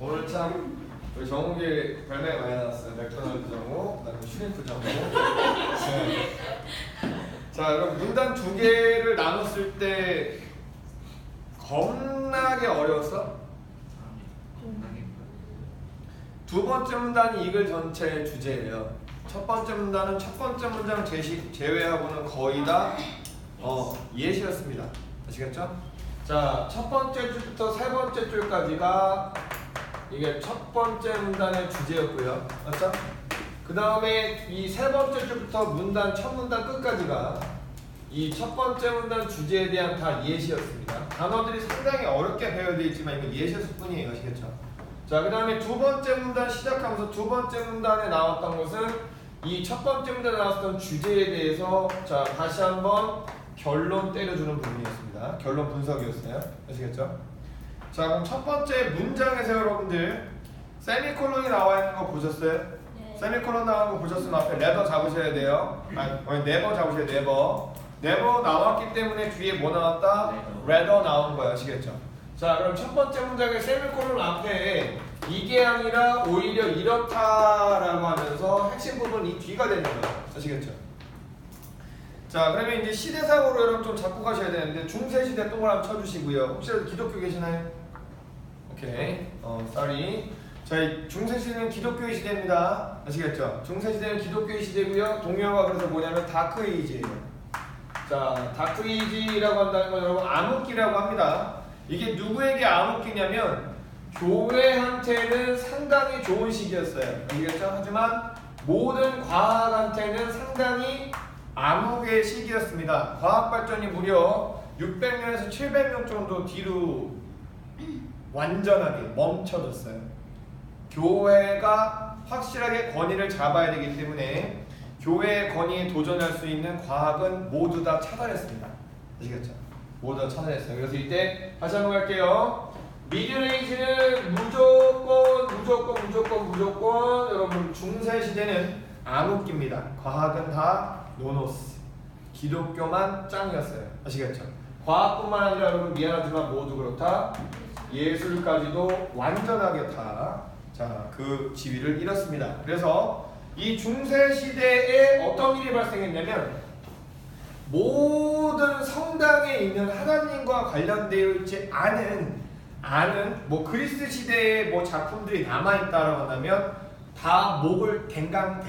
오늘 참 우리 정욱이 별명이 많이 나왔어요. 맥도날드 정욱, 그다음에 슈림프 정욱. 네. 자, 그럼 문단 두 개를 나눴을 때 겁나게 어려웠어? 두 번째 문단이 이글 전체의 주제예요. 첫 번째 문단은 첫 번째 문장 제외하고는 거의 다 예시였습니다. 아시겠죠? 자, 첫 번째 줄부터 세 번째 줄까지가 이게 첫 번째 문단의 주제였고요. 맞죠? 그 다음에 이 세 번째 줄부터 문단, 첫 문단 끝까지가 이 첫 번째 문단 주제에 대한 다 예시였습니다. 단어들이 상당히 어렵게 배워져 있지만 이건 예시였을 뿐이에요. 아시겠죠? 자, 그 다음에 두 번째 문단 시작하면서 두 번째 문단에 나왔던 것은 이 첫 번째 문단에 나왔던 주제에 대해서 자, 다시 한번 결론 때려주는 부분이었습니다. 결론 분석이었어요. 아시겠죠? 자, 그럼 첫 번째 문장에서 여러분들 세미콜론이 나와 있는 거 보셨어요? 네. 세미콜론 나온 거 보셨으면 앞에 네버 잡으셔야 돼요. 아니, 네버 잡으셔야 돼요. 네버 나왔기 때문에 뒤에 뭐 나왔다? rather 나온 거예요. 아시겠죠? 자, 그럼 첫 번째 문장의 세미콜론 앞에 이게 아니라 오히려 이렇다라고 하면서 핵심 부분 이 뒤가 되는 거예요. 아시겠죠? 자, 그러면 이제 시대상으로 여러분 좀 잡고 가셔야 되는데 중세시대 동그라미 쳐주시고요. 혹시라도 기독교 계시나요? 오케이. sorry. 자, 중세시대는 기독교의 시대입니다. 아시겠죠? 중세시대는 기독교의 시대고요. 동요가 그래서 뭐냐면 다크에이지예요. 자, 다크에이지라고 한다는 건 여러분 암흑기라고 합니다. 이게 누구에게 암흑기냐면 교회한테는 상당히 좋은 시기였어요. 아시겠죠? 하지만 모든 과학한테는 상당히 암흑의 시기였습니다. 과학 발전이 무려 600년에서 700년 정도 뒤로 완전하게 멈춰졌어요. 교회가 확실하게 권위를 잡아야 되기 때문에 교회의 권위에 도전할 수 있는 과학은 모두 다 차단했습니다. 아시겠죠? 모두 다 차단했어요. 그래서 이때 다시 한번 갈게요. 미드레이지는 무조건 여러분 중세시대는 암흑기입니다. 과학은 다 노노스. 기독교만 짱이었어요. 아시겠죠? 과학뿐만 아니라 여러분 미안하지만 모두 그렇다. 예술까지도 완전하게 다 그 지위를 잃었습니다. 그래서 이 중세시대에 어떤 일이 발생했냐면 모든 성당에 있는 하나님과 관련되어 있지 않은 뭐 그리스 시대의 뭐 작품들이 남아있다라고 한다면 다 목을 댕강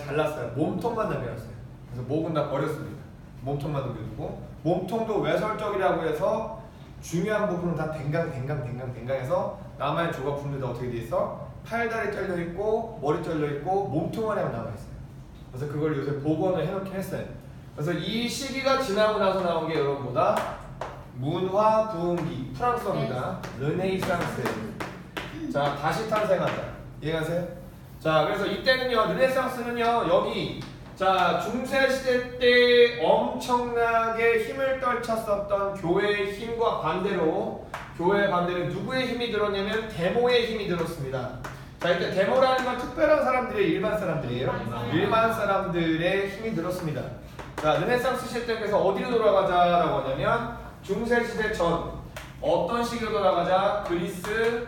잘랐어요. 몸통만 남겨놨어요. 그래서 목은 다 버렸습니다. 몸통만 남겨두고 몸통도 외설적이라고 해서 중요한 부분은 다 댕강해서 남아있는 조각품들도 어떻게 돼 있어? 팔다리 잘려있고 머리 잘려있고 몸통 안에만 남아있어요. 그래서 그걸 요새 복원을 해놓긴 했어요. 그래서 이 시기가 지나고 나서 나온 게 여러분보다 문화 부흥기 프랑스어입니다. 르네이상스. 자, 다시 탄생하다. 이해가세요? 자, 그래서 이때는요, 르네상스는요, 여기 자, 중세시대 때 엄청나게 힘을 떨쳤었던 교회의 힘과 반대로 교회의 반대로 누구의 힘이 들었냐면 데모의 힘이 들었습니다. 자, 이때 데모라는 건 특별한 사람들이에요? 일반 사람들이에요? 일반 사람들의 힘이 들었습니다. 자, 르네상스 시대에서 어디로 돌아가자라고 하냐면 중세시대 전 어떤 시기로 돌아가자? 그리스,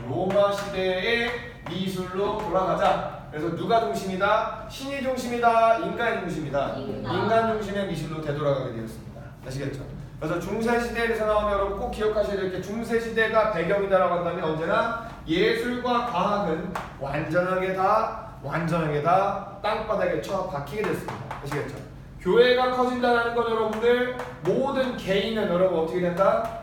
로마 시대의 미술로 돌아가자. 그래서 누가 중심이다? 신이 중심이다? 인간이 중심이다? 인간 중심의 미술로 되돌아가게 되었습니다. 아시겠죠? 그래서 중세시대에서 나오면 여러분 꼭 기억하셔야 될 게 중세시대가 배경이다라고 한다면 언제나 예술과 과학은 완전하게 다 땅바닥에 처박히게 됐습니다. 아시겠죠? 교회가 커진다는 건 여러분들 모든 개인은 여러분 어떻게 된다?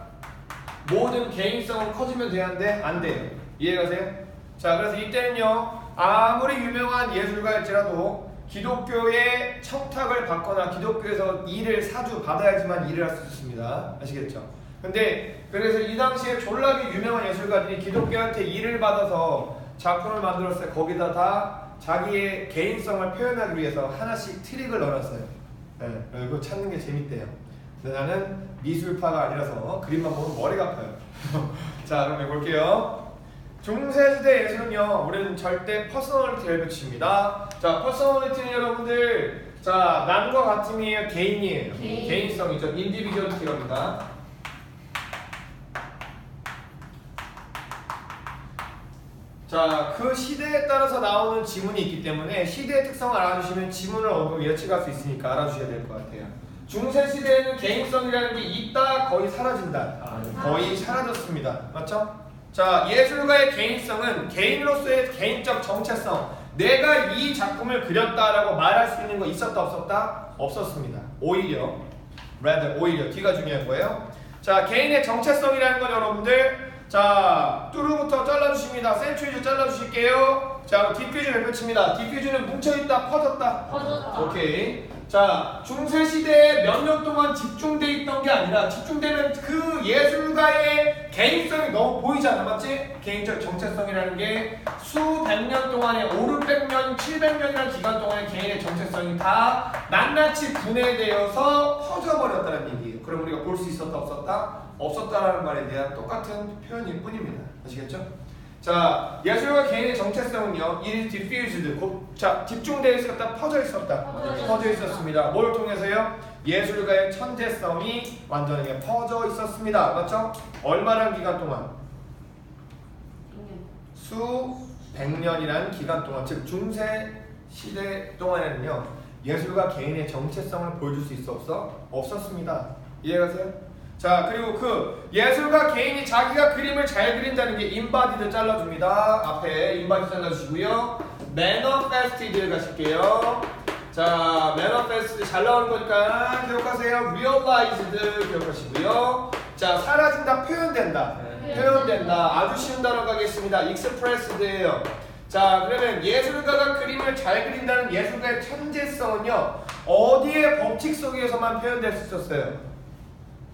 모든 개인성은 커지면 되는데 안 돼요. 이해가세요? 자, 그래서 이때는요 아무리 유명한 예술가일지라도 기독교의 청탁을 받거나 기독교에서 일을 사주 받아야지만 일을 할 수 있습니다. 아시겠죠? 근데 그래서 이 당시에 졸라게 유명한 예술가들이 기독교한테 일을 받아서 작품을 만들었어요. 거기다 다 자기의 개인성을 표현하기 위해서 하나씩 트릭을 넣어놨어요. 네, 이거 찾는 게 재밌대요. 근데 나는 미술파가 아니라서 그림만 보면 머리가 아파요. 자, 그럼 해볼게요. 중세시대 예술은요, 우리는 절대 퍼스널리티를 붙입니다. 자, 퍼스널리티는 여러분들, 자, 남과 같음이에요, 개인이에요. 개인성이죠. 인디비주얼리티입니다. 자, 그 시대에 따라서 나오는 지문이 있기 때문에 시대의 특성을 알아주시면 지문을 어느 정도 예측할 수 있으니까 알아주셔야 될 것 같아요. 중세 시대에는 개인성이라는 게 있다, 거의 사라진다. 거의 사라졌습니다. 맞죠? 자, 예술가의 개인성은 개인으로서의 개인적 정체성, 내가 이 작품을 그렸다라고 말할 수 있는 거 있었다, 없었다? 없었습니다. 오히려 뒤가 중요한 거예요. 자, 개인의 정체성이라는 건 여러분들, 자, 뚜루부터 잘라주십니다. 센츄리즈 잘라주실게요. 자, 디퓨즈를 펼칩니다. 디퓨즈는 뭉쳐있다, 퍼졌다. 오케이. 자, 중세시대에 몇 년 동안 집중돼 있던 게 아니라 집중되면 그 예술가의 개인성이 너무 보이잖아. 맞지? 개인적 정체성이라는 게 수백 년 동안의 500년, 700년이라는 기간 동안의 개인의 정체성이 다 낱낱이 분해되어서 퍼져버렸다는 얘기예요. 그럼 우리가 볼 수 있었다, 없었다? 없었다라는 말에 대한 똑같은 표현일 뿐입니다. 아시겠죠? 자, 예술가 개인의 정체성은요, it is diffused. 자, 집중되어 있었다, 퍼져 있었다. 퍼져 있었습니다. 뭘 통해서요? 예술가의 천재성이 완전하게 퍼져 있었습니다. 맞죠? 얼마란 기간 동안? 수백 년이라는 기간 동안, 즉 중세 시대 동안에는요, 예술가 개인의 정체성을 보여줄 수 있어 없어? 없었습니다. 이해가세요? 자, 그리고 그 예술가 개인이 자기가 그림을 잘 그린다는 게 인바디드 잘라줍니다. 앞에 인바디 잘라주시고요. 매너페스티드 가실게요. 자, 매너페스티드 잘 나오는 거니까 기억하세요. realized 기억하시고요. 자, 사라진다, 표현된다. 표현된다. 아주 쉬운 단어 가겠습니다. expressed예요. 자, 그러면 예술가가 그림을 잘 그린다는 예술가의 천재성은요, 어디의 법칙 속에서만 표현될 수 있었어요?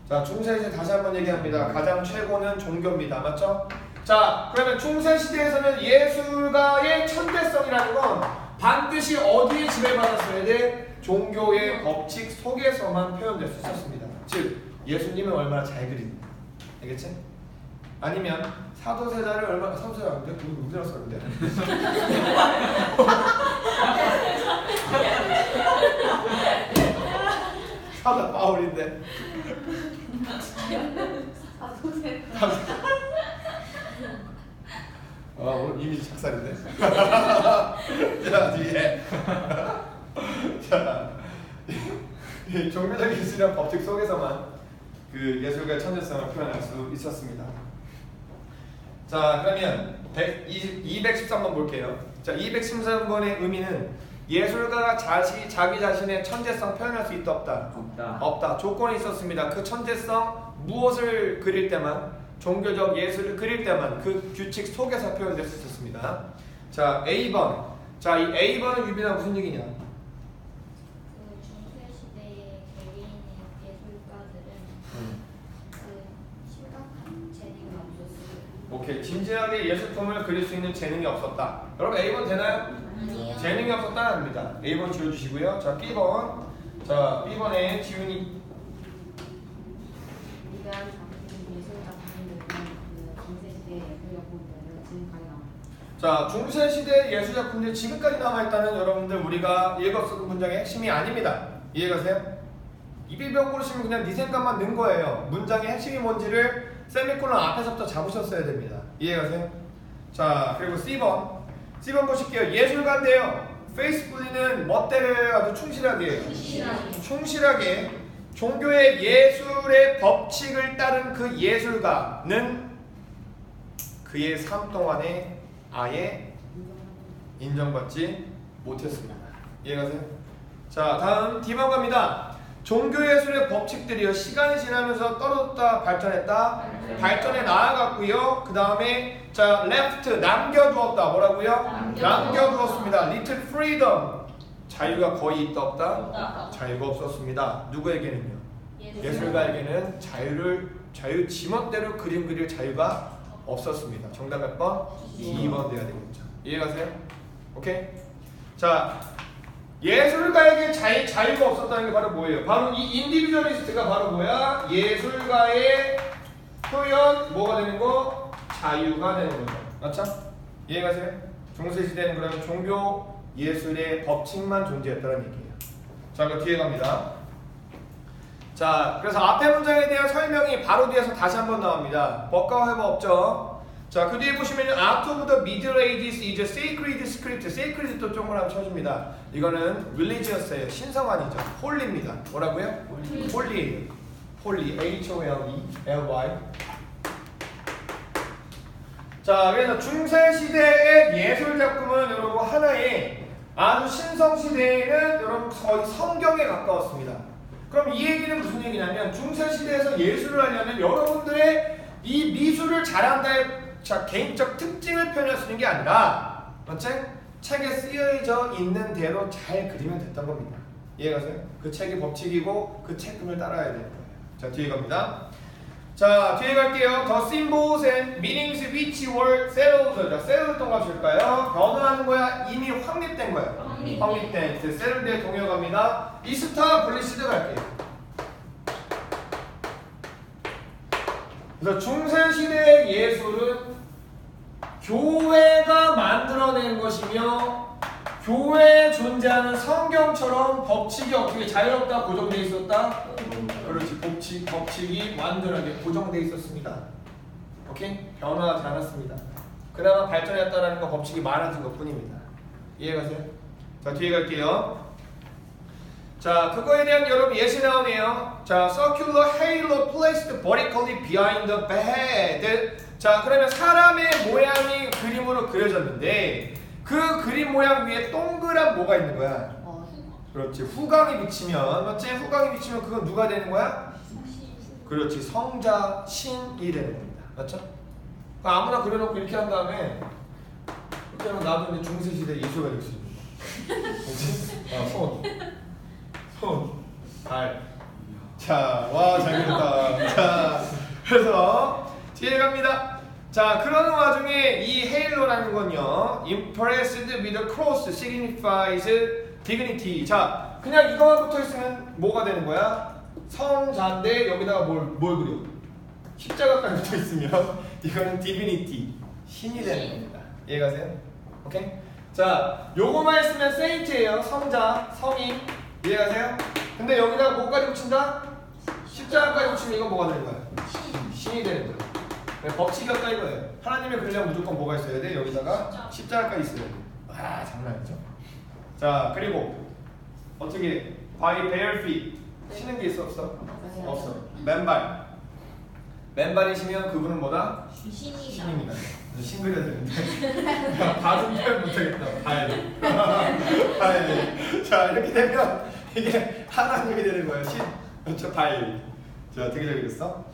자, 중세시대 다시 한번 얘기합니다. 가장 최고는 종교입니다. 맞죠? 자, 그러면 중세시대에서는 예술가의 천재성이라는 건 반드시 어디에 지배받았어야 돼? 종교의 법칙 속에서만 표현될 수 있었습니다. 즉, 예수님은 얼마나 잘 그린다. 알겠지? 아니면 사도세자를 얼마나, 사도세자 안 돼? 누구랑 썼는데? 사도 바울인데. 오늘 이미지 착살인데. 자, 뒤에. 자, 종교적 예술이란 법칙 속에서만 그 예술가의 천재성을 표현할 수 있었습니다. 자, 그러면 213번 볼게요. 자, 213번의 의미는 예술가가 자기 자신의 천재성 표현할 수 있다, 없다? 없다. 조건이 있었습니다. 그 천재성 무엇을 그릴 때만, 종교적 예술을 그릴 때만 그 규칙 속에서 표현될 수 있었습니다. 자, A번. 자, 이 A번은 유빈아 무슨 얘기냐? 그 중세시대의 개개인의 예술가들은 그 심각한 재능이 없었어요. 오케이. 진지하게 예술품을 그릴 수 있는 재능이 없었다. 여러분 A번 되나요? 아니요. 재능이 없었다는 겁니다. A번 지워주시고요. 자, B번. 자, B번에 지훈이. 위대한 예술작품들은 그 중세시대의 예술작품들은 지금까지 남아. 자, 중세시대 예술작품들이 지금까지 남아있다는 여러분들 우리가 읽었던 문장의 핵심이 아닙니다. 이해가세요? 이비병 고르시면 그냥 네 생각만 넣은 거예요. 문장의 핵심이 뭔지를 세미콜론 앞에서부터 잡으셨어야 됩니다. 이해가세요? 자, 그리고 C번. C번 보실게요. 예술가인데요. 페이스풀리는 멋대로 아주 충실하게. 충실하게 종교의 예술의 법칙을 따른 그 예술가는 그의 삶 동안에 아예 인정받지 못했습니다. 이해가세요? 자, 다음 D번 갑니다. 종교예술의 법칙들이요, 시간이 지나면서 떨어졌다, 발전했다, 발전해 나아갔고요. 그 다음에 자, left, 남겨두었다. 뭐라고요? 남겨두었습니다. little freedom, 자유가 거의 있다, 없다? 자유가 없었습니다. 누구에게는요? 예술가에게는 자유 지멋대로 그림 그릴 자유가 없었습니다. 정답 몇 번? 2번 돼야 되겠죠. 이해가세요? 오케이? 자, 예술가에게 자유가 없었다는 게 바로 뭐예요? 바로 이 인디비주얼리스트가 바로 뭐야? 예술가의 표현 뭐가 되는 거? 자유가 되는 거죠. 맞죠? 이해가세요? 중세시대는 그러면 종교 예술의 법칙만 존재했다는 얘기예요. 자, 그 뒤에 갑니다. 자, 그래서 앞에 문장에 대한 설명이 바로 뒤에서 다시 한번 나옵니다. 법과 회법 없죠? 자, 그 뒤에 보시면 Art of the Middle Ages is a sacred script. sacred 또 조금만 하면 쳐줍니다. 이거는 religious예요. 신성한이죠. 홀리입니다. 뭐라고요? 홀리. 홀리. H-O-L-E-L-Y. 자, 그래서 중세시대의 예술 작품은 여러분 하나의 아주 신성시대에는 여러분 거의 성경에 가까웠습니다. 그럼 이 얘기는 무슨 얘기냐면 중세시대에서 예술을 하려면 여러분들의 이 미술을 잘한다의 개인적 특징을 표현할 수 있는 게 아니라 맞지? 책에 쓰여져 있는 대로 잘 그리면 됐던 겁니다. 이해가세요? 그 책이 법칙이고 그 책금을 따라야 되는 거예요. 자, 뒤에 갑니다. 자, 뒤에 갈게요. The symbols and meanings which were settled. 자, settled 동갑일까요? 변화하는 거야? 이미 확립된 거야? 확립된. settled 동요 갑니다. established 갈게요. 그래서 중세시대의 예술은 교회가 만들어낸 것이며 교회에 존재하는 성경처럼 법칙이 어떻게 자유롭다 고정되어 있었다? 그렇지. 법칙이 완전하게 고정되어 있었습니다. 오케이? 변화하지 않았습니다. 그나마 발전했다는 건 법칙이 많아진 것 뿐입니다. 이해가세요? 자, 뒤에 갈게요. 자, 그거에 대한 여러분 예시 나오네요. 자, circular halo placed vertically behind the bed. 자, 그러면 사람의 모양이 그림으로 그려졌는데 그 그림 모양 위에 동그란 뭐가 있는 거야? 그렇지. 후광이 비치면 맞지? 후광이 비치면 그건 누가 되는 거야? 그렇지. 성자, 신이 되는 겁니다. 맞죠? 아무나 그려놓고 이렇게 한 다음에 이렇게 하면 나도 이제 중세시대 예술가 될 수 있는 거야. 그렇지? 손, 발. 자, 와, 잘 그렸다. 자, 그래서 뒤에 갑니다. 자, 그러는 와중에 이 헤일로라는 건요, impressed with a cross signifies dignity. 자, 그냥 이거만 붙어 있으면 뭐가 되는 거야? 성자인데 여기다가 뭘 그려? 십자가까지 붙어 있으면 이거는 divinity, 신이 되는 겁니다. 이해가세요? 오케이? 자, 요거만 있으면 saint예요. 성자, 성인. 이해가세요? 근데 여기다가 뭐까지 붙인다? 십자가까지 붙이면 이건 뭐가 되는 거야? 신이 되는 거야. 법칙이 없다 이거예요. 하나님의 그리려면 무조건 뭐가 있어야 돼? 여기다가 십자가까지 있어야 돼. 아, 장난 아니죠? 자, 그리고 어떻게 by bare feet 신는 게 있어 없어? 없어. 맨발. 맨발이시면 그분은 뭐다? 신입니다. 신 그려야 되는데 발음 표현 못하겠다. 발. 자, 이렇게 되면 이게 하나님이 되는 거예요. 신. 그렇죠? 발. 자, 되게 잘 그렸어.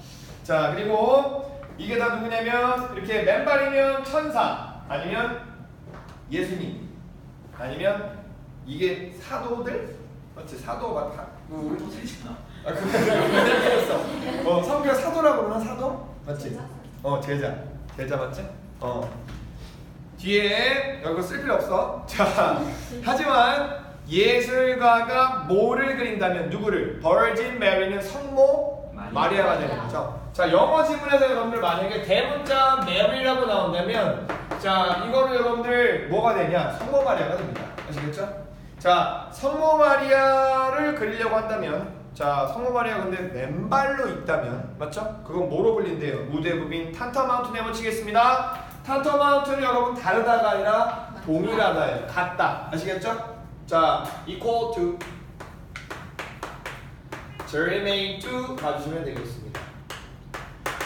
자, 그리고 이게 다 누구냐면 이렇게 맨발이면 천사 아니면 예수님 아니면 이게 사도들? 맞지? 사도가 다 아, 그거 성경 사도라고 그러나 사도? 맞지? 제자 맞지? 뒤에 여기 쓸 필요 없어. 자, 하지만 예술가가 뭐를 그린다면 누구를? 버진 메리는 성모 마리아가 되는 거죠. 자, 영어 지문에서 여러분들 만약에 대문자 메리라고 나온다면 자, 이거는 여러분들 뭐가 되냐? 성모 마리아가 됩니다. 아시겠죠? 자, 성모 마리아를 그리려고 한다면 자, 성모 마리아 근데 맨발로 있다면 맞죠? 그건 뭐로 불린대요? 무대부빈 탄터마운틴 해보시겠습니다. 탄터마운틴은 여러분 다르다가 아니라 동일하다예요. 같다. 아시겠죠? 자, equal to germane to 봐주시면 되겠습니다.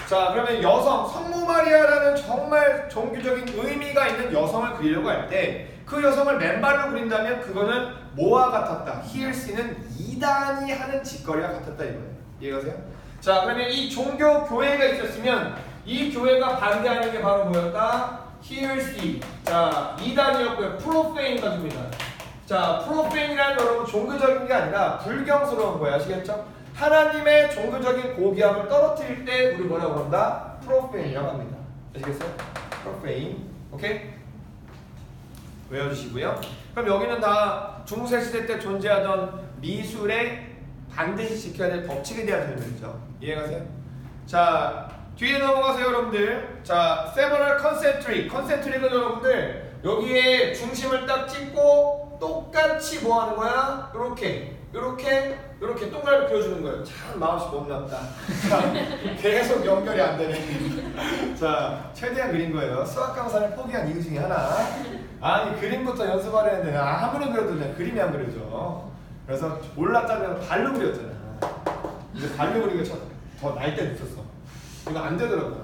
자, 그러면 여성, 성모 마리아라는 정말 종교적인 의미가 있는 여성을 그리려고 할 때 그 여성을 맨발로 그린다면 그거는 뭐와 같았다? 히일스는 이단이 하는 짓거리와 같았다 이거예요. 이해가세요? 자, 그러면 이 종교 교회가 있었으면 이 교회가 반대하는 게 바로 뭐였다? 히일스. 자, 이단이었고요. 프로페인가 줍니다. 자, 프로페인이라는 여러분 종교적인 게 아니라 불경스러운 거예요. 아시겠죠? 하나님의 종교적인 고귀함을 떨어뜨릴 때 우리 뭐라고 그런다? 프로페인이라고 합니다. 아시겠어요? 프로페인. 오케이? 외워주시고요. 그럼 여기는 다 중세시대 때 존재하던 미술에 반드시 지켜야 될 법칙에 대한 설명이죠. 이해가세요? 자, 뒤에 넘어가세요 여러분들. 자, several concentric. concentric은 여러분들 여기에 중심을 딱 찍고 똑같이 뭐 하는 거야? 이렇게 이렇게 동그라미 그려주는 거예요. 참 마음씨 못났다. 자, 계속 연결이 안 되네. 자, 최대한 그린 거예요. 수학 강사를 포기한 이유 중에 하나. 아니 그림부터 연습하려 했는데 아무리 그려도 그냥 그림이 안 그려져. 그래서 몰랐다면 발로 그렸잖아. 근데 발로 그리기가 더 날 때 있었어. 이거 안 되더라고요.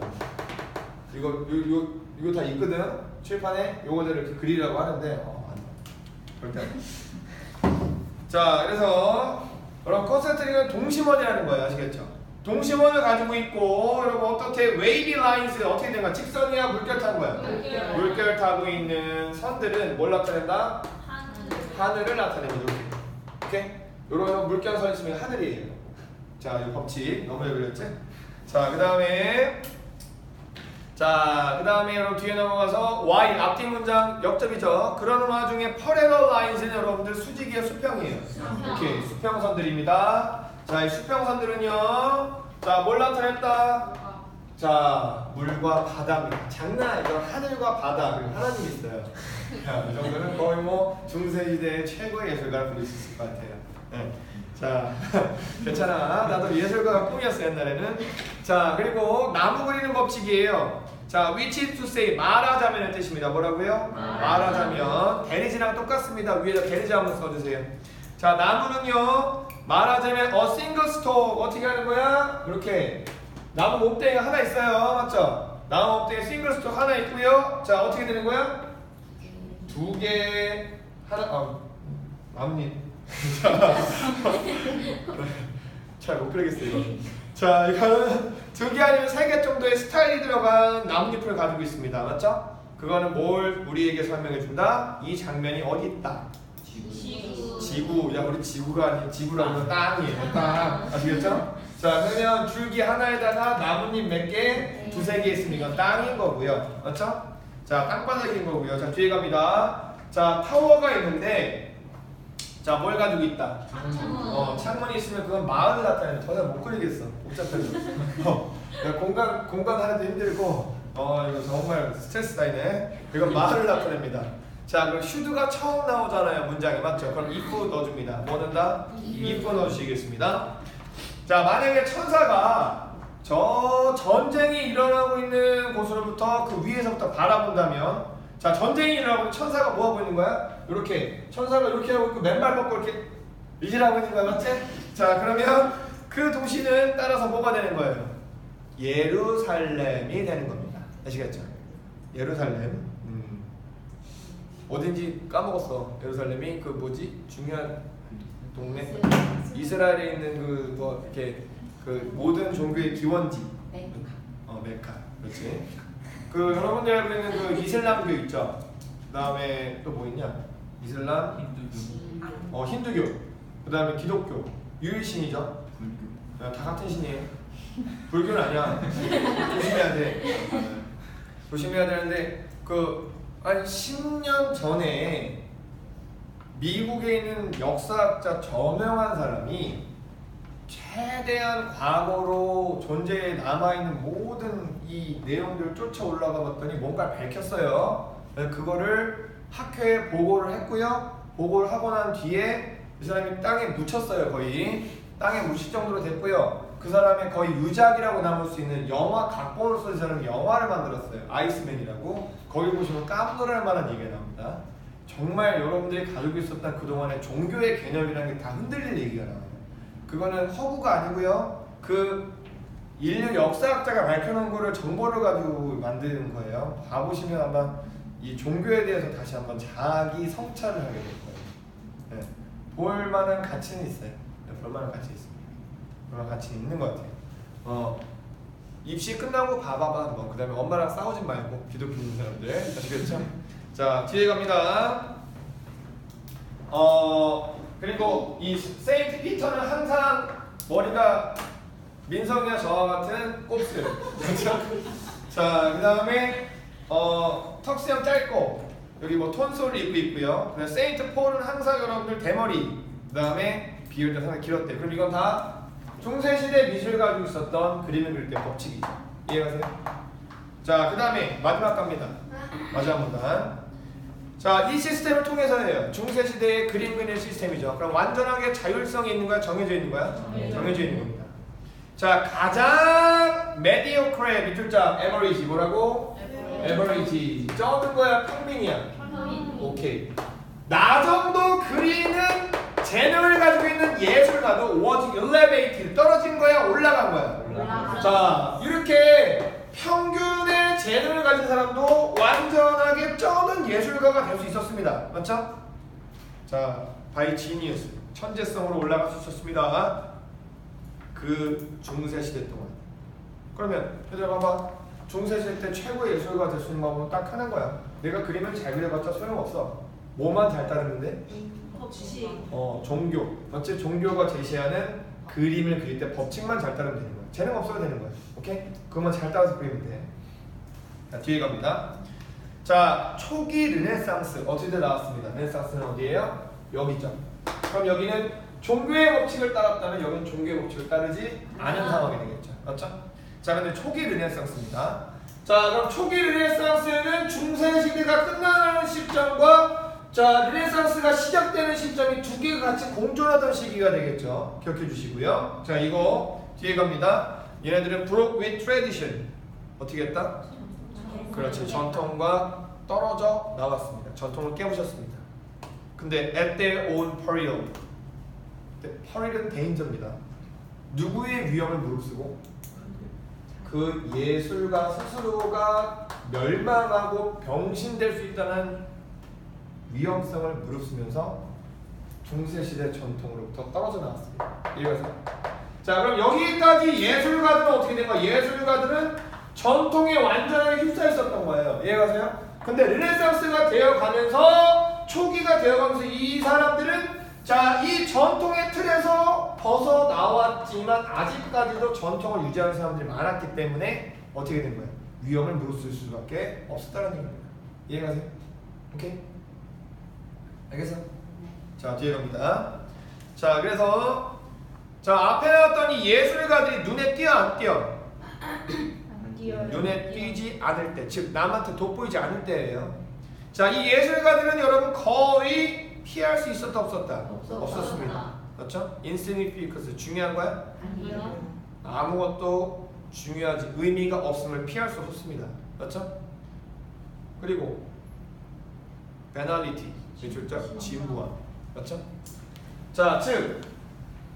이거 다 있거든. 칠판에 요거대로 이렇게 그리려고 하는데 안 돼. 절대 안 돼. 자, 그래서 여러분 컨센트릭은 동심원이라는 거예요. 아시겠죠? 동심원을 가지고 있고 여러분 어떻게 웨이비 라인스 어떻게 된가? 직선이야 물결 타는 거야? 물결 타고 있는 선들은 뭘 나타낸다? 하늘을 나타냅니다. 이렇게 요런 물결선 있으면 하늘이에요. 자, 이 법칙 너무 잘 그렸지? 자, 그 다음에 여러분 뒤에 넘어가서 Y 앞뒤 문장 역접이죠. 그런 와중에 퍼레럴 라인스는 여러분들 수직이에요, 수평이에요? 오케이, 수평선들입니다. 자, 이 수평선들은요. 자, 뭘 나타냈다? 자, 물과 바다입니다. 장난 아니죠? 하늘과 바다 그리고 하나님이 있어요. 야, 이 정도는 거의 뭐 중세시대의 최고의 예술가를 부를 수 있을 것 같아요. 네. 자, 괜찮아. 나도 예술가가 꿈이었어 옛날에는. 자, 그리고 나무 그리는 법칙이에요. 자, which is to say 말하자면의 뜻입니다. 뭐라고요? 말하자면 대리지랑 똑같습니다. 위에다 대리지 한번 써주세요. 자, 나무는요 말하자면 a single stalk 어떻게 하는 거야? 이렇게 나무 목대가 하나 있어요. 맞죠? 나무 목대에 싱글 스톡 하나 있고요. 자, 어떻게 되는 거야? 두 개 하나 나뭇잎 잘 못 그리겠어 이거. 자, 이거는 두 개 아니면 세 개 정도의 스타일이 들어간 나뭇잎을 가지고 있습니다. 맞죠? 그거는 뭘 우리에게 설명해 준다? 이 장면이 어디 있다? 지구. 야, 우리 지구가 아닌 지구라는 건 땅이에요. 땅. 아시겠죠? 자, 그러면 줄기 하나에다가 나뭇잎 몇 개? 두세 개 있으면 이건 땅인 거고요. 맞죠? 자, 땅바닥인 거고요. 자, 뒤에 갑니다. 자, 타워가 있는데 자, 뭘 가지고 있다? 창문이 있으면 그건 마을을 나타내는. 더 이상 못 그리겠어. 복잡해서. 공간 하나도 힘들고 이거 정말 스트레스 다이네. 이건 마을을 나타냅니다. 자, 그럼 슈드가 처음 나오잖아요. 문장에. 맞죠? 그럼 if 넣어줍니다. 뭐 넣는다? if 넣어주시겠습니다. 자, 만약에 천사가 저 전쟁이 일어나고 있는 곳으로부터 그 위에서부터 바라본다면, 자, 전쟁이 일어나고 있는 천사가 뭐 하고 있는 거야? 이렇게 천사가 이렇게 하고 있고 맨발 뻗고 이렇게 이질하고 있는 거야. 맞지? 자, 그러면 그 도시는 따라서 뭐가 되는 거예요? 예루살렘이 되는 겁니다. 아시겠죠? 예루살렘. 어딘지 까먹었어. 예루살렘이 그 뭐지? 중요한 동네? 이스라엘에 있는 그 뭐 이렇게 그 모든 종교의 기원지. 메카. 그렇지. 그 여러분들 알고 있는 그 이슬람교 있죠. 그다음에 또 뭐 있냐? 이슬람, 힌두교. 그다음에 기독교. 유일신이죠. 다 같은 신이에요. 불교는 아니야. 조심해야 돼. 조심해야 되는데 한 10년 전에 미국에 있는 역사학자 저명한 사람이 최대한 과거로 존재에 남아있는 모든 이 내용들을 쫓아 올라가 봤더니 뭔가를 밝혔어요. 그거를 학회에 보고를 했고요. 보고를 하고 난 뒤에 이 사람이 땅에 묻혔어요. 거의 땅에 묻힐 정도로 됐고요. 그 사람의 거의 유작이라고 남을 수 있는 영화 각본으로서 이 사람이 영화를 만들었어요. 아이스맨이라고. 거기 보시면 깜놀할 만한 얘기가 나옵니다. 정말 여러분들이 가지고 있었던 그동안의 종교의 개념이라는 게 다 흔들릴 얘기가 나와요. 그거는 허구가 아니고요. 그 인류 역사학자가 밝혀놓은 거를 정보를 가지고 만드는 거예요. 봐보시면 아마 이 종교에 대해서 다시 한번 자기 성찰을 하게 될 거예요. 네. 볼만한 가치는 있어요. 네, 볼만한 가치 있습니다. 그런 가치 있는 것 같아요. 입시 끝나고 봐봐봐 한번. 그 다음에 엄마랑 싸우지 말고 기독교 있는 사람들. 아시겠죠? 자, 뒤에 갑니다. 그리고 이 세인트 피터는 항상 머리가 민성이와 저와 같은 곱슬. 그렇죠? 자, 그 다음에 턱수염 짧고 여기 뭐 톤솔을 입고 있고요. 그다음에 세인트 폴은 항상 여러분들 대머리. 그 다음에 비율 때 상당히 길었대. 그럼 이건 다 중세시대 미술 가지고 있었던 그림을 그릴 때 법칙이죠. 이해가세요? 자, 그 다음에 마지막 갑니다. 마지막 문단. 자, 이 시스템을 통해서예요. 중세시대의 그림 그리는 시스템이죠. 그럼 완전하게 자율성이 있는 거야? 정해져 있는 거야? 정해져 있는 겁니다. 자, 가장 mediocre 밑줄 자 average 뭐라고? average 적은 거야? 평균이야? 오케이. 나 정도 그리는 재능을 가지고 있는 예술가도 was elevated 떨어진 거야? 올라간 거야? 자, 이렇게 평균의 재능을 가진 사람도 완전하게 쩌는 예술가가 될 수 있었습니다. 맞죠? 자, by genius 천재성으로 올라갈 수 있었습니다. 그 중세시대 동안. 그러면 얘들아 봐봐. 중세시대 때 최고의 예술가가 될 수 있는 방법은 딱 하나인 거야. 내가 그림을 잘 그려봤자 소용없어. 뭐만 잘 따르는데? 종교. 맞지? 종교가 제시하는 그림을 그릴 때 법칙만 잘 따르면 되는 거야. 재능 없어도 되는 거야. 오케이? 그것만 잘 따라서 그리면 돼. 자, 뒤에 갑니다. 자, 초기 르네상스 어떻게 나왔습니다. 르네상스는 어디예요? 여기죠. 그럼 여기는 종교의 법칙을 따랐다면 여기는 종교의 법칙을 따르지 않은 상황이 되겠죠. 맞죠? 자, 근데 초기 르네상스입니다. 자, 그럼 초기 르네상스는 중세시대가 끝나는 시점과 자, 르네상스가 시작되는 시점이 두 개가 같이 공존하던 시기가 되겠죠. 기억해 주시고요. 자, 이거 뒤에 갑니다. 얘네들은 broke with tradition. 어떻게 했다? 그렇지. 전통과 떨어져 나왔습니다. 전통을 깨부셨습니다. 근데 at their own peril. peril은 danger-입니다. 누구의 위험을 무릅쓰고? 그 예술가 스스로가 멸망하고 병신될 수 있다는 위험성을 무릅쓰면서 중세시대 전통으로부터 떨어져 나왔습니다. 이해가세요? 자, 그럼 여기까지 예술가들은 어떻게 된 거야? 예술가들은 전통에 완전하게 휩싸여 있었던 거예요. 이해가세요? 근데 르네상스가 되어가면서 초기가 되어가면서 이 사람들은 자, 이 전통의 틀에서 벗어나왔지만 아직까지도 전통을 유지하는 사람들이 많았기 때문에 어떻게 된 거예요? 위험을 무릅쓸 수밖에 없었다는 얘기입니다. 이해가세요? 오케이? 알겠어? 자, 뒤에 갑니다. 자, 그래서 자, 앞에 나왔던 이 예술가들이 눈에 띄어 안 띄어? 눈에 띄지 않을 때, 즉 남한테 돋보이지 않을 때예요. 자, 이 예술가들은 여러분 거의 피할 수 있었다 없었다? 없었습니다. 맞죠? insignificant 중요한 거야? 아니요. 아무것도 중요하지 의미가 없음을 피할 수 없습니다. 맞죠? 그리고 banality 진부함. 맞죠? 자, 즉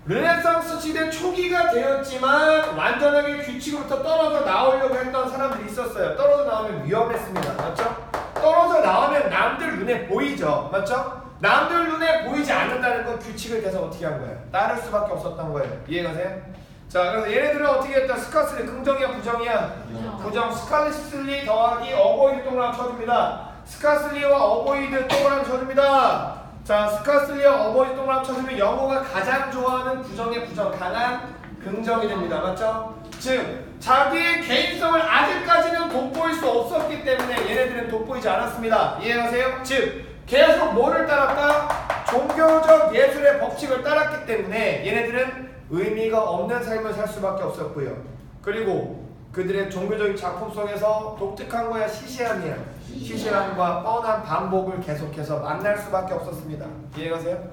르네상스 시대 초기가 되었지만 완전하게 규칙으로부터 떨어져 나오려고 했던 사람들이 있었어요. 떨어져 나오면 위험했습니다. 맞죠? 떨어져 나오면 남들 눈에 보이죠. 맞죠? 남들 눈에 보이지 않는다는 건 규칙을 계속 어떻게 한 거예요? 따를 수밖에 없었던 거예요. 이해가세요? 자, 그래서 얘네들은 어떻게 했다? 스카슬리 긍정이야 부정이야? 부정. 스카슬리 더하기 어보이드 동그라미 쳐줍니다. 스카슬리와 어보이드 동그라미 쳐줍니다. 자, 스카슬리와 어보이드 동그라미 쳐주면 영어가 가장 좋아하는 부정의 부정, 강한 긍정이 됩니다. 맞죠? 즉 자기의 개인성을 아직까지는 돋보일 수 없었기 때문에 얘네들은 돋보이지 않았습니다. 이해하세요? 즉 계속 뭐를 따랐다? 종교적 예술의 법칙을 따랐기 때문에 얘네들은 의미가 없는 삶을 살 수밖에 없었고요. 그리고 그들의 종교적인 작품 속에서 독특한 거야 시시함이야. 시시함과 뻔한 반복을 계속해서 만날 수밖에 없었습니다. 이해가세요?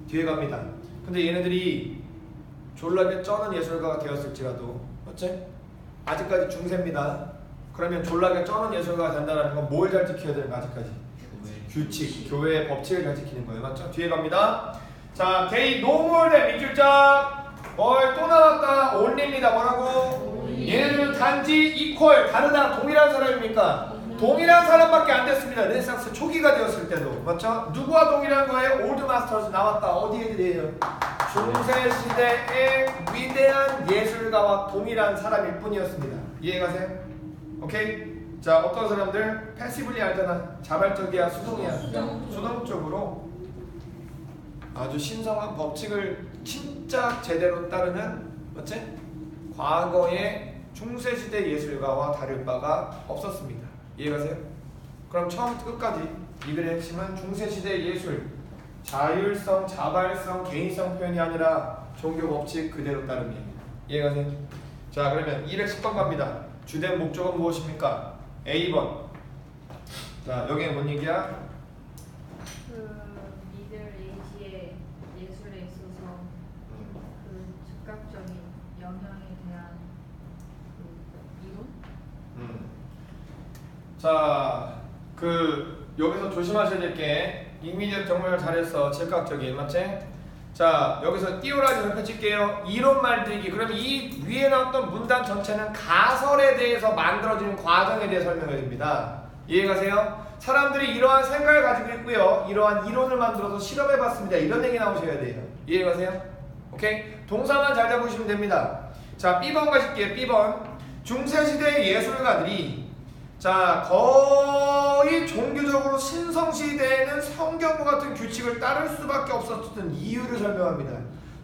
뒤에 갑니다. 근데 얘네들이 졸라게 쩌는 예술가가 되었을지라도 어째? 아직까지 중세입니다. 그러면 졸라게 쩌는 예술가가 된다는 건 뭘 잘 지켜야 되는 거 아직까지? 규칙, 교회의 법칙을 잘 지키는 거예요. 맞죠? 뒤에 갑니다. 자, they no more than 밑줄짝 또 나왔다. only입니다. 뭐라고? 얘네들은 단지 equal, 다르다, 동일한 사람입니까? 동일한 사람밖에 안 됐습니다. 르네상스 초기가 되었을 때도. 맞죠? 누구와 동일한 거예요? 올드 마스터즈 나왔다. 어디 애들이에요? 중세시대의 위대한 예술가와 동일한 사람일 뿐이었습니다. 이해가세요? 오케이? 자, 어떤 사람들 패시블리 알잖아. 자발적이야, 수동이야. 수동적으로 아주 신성한 법칙을 진짜 제대로 따르는 맞지? 과거의 중세시대 예술가와 다를 바가 없었습니다. 이해가세요? 그럼 처음부터 끝까지 이 글의 핵심은 중세시대 예술 자율성, 자발성, 개인성 표현이 아니라 종교 법칙 그대로 따름입니다. 이해가세요? 자, 그러면 210번 갑니다. 주된 목적은 무엇입니까? A번 자, 여기에 뭔 얘기야? 그 미들 에이지의 예술에 있어서 그 즉각적인 영향에 대한 그 이론? 자, 여기서 조심하셔야 될 게 이미디어 정말 잘했어. 즉각적인, 맞지? 자, 여기서 띄우라지 펼칠게요. 이론 만들기. 그럼 이 위에 나왔던 문단 전체는 가설에 대해서 만들어지는 과정에 대해 설명해 줍니다. 이해가세요? 사람들이 이러한 생각을 가지고 있고요. 이러한 이론을 만들어서 실험해 봤습니다. 이런 얘기 나오셔야 돼요. 이해가세요? 오케이? 동사만 잘 잡으시면 됩니다. 자, B번 가실게요. B번. 중세시대의 예술가들이 자, 거의 종교적으로 신성시대에는 성경과 같은 규칙을 따를 수밖에 없었던 이유를 설명합니다.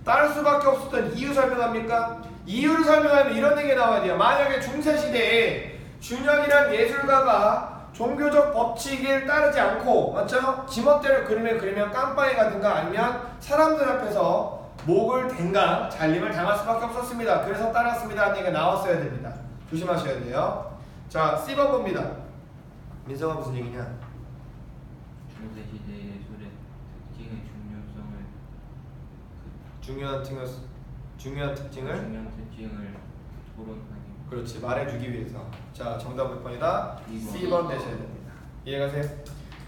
따를 수밖에 없었던 이유 설명합니까? 이유를 설명하면 이런 얘기가 나와야 돼요. 만약에 중세시대에 준현이란 예술가가 종교적 법칙을 따르지 않고, 맞죠? 지멋대로 그림을 그리면 깜빵에 가든가 아니면 사람들 앞에서 목을 댕강, 잘림을 당할 수밖에 없었습니다. 그래서 따랐습니다 하는 얘기가 나왔어야 됩니다. 조심하셔야 돼요. 자, C번 봅니다. 민서가 무슨 얘기냐? 중세시대 예술의 특징의 중요한 특징을 토론하기. 그렇지, 말해주기 위해서. 자, 정답 몇 번이다? 2번. C번 되셔야 됩니다. 이해가세요?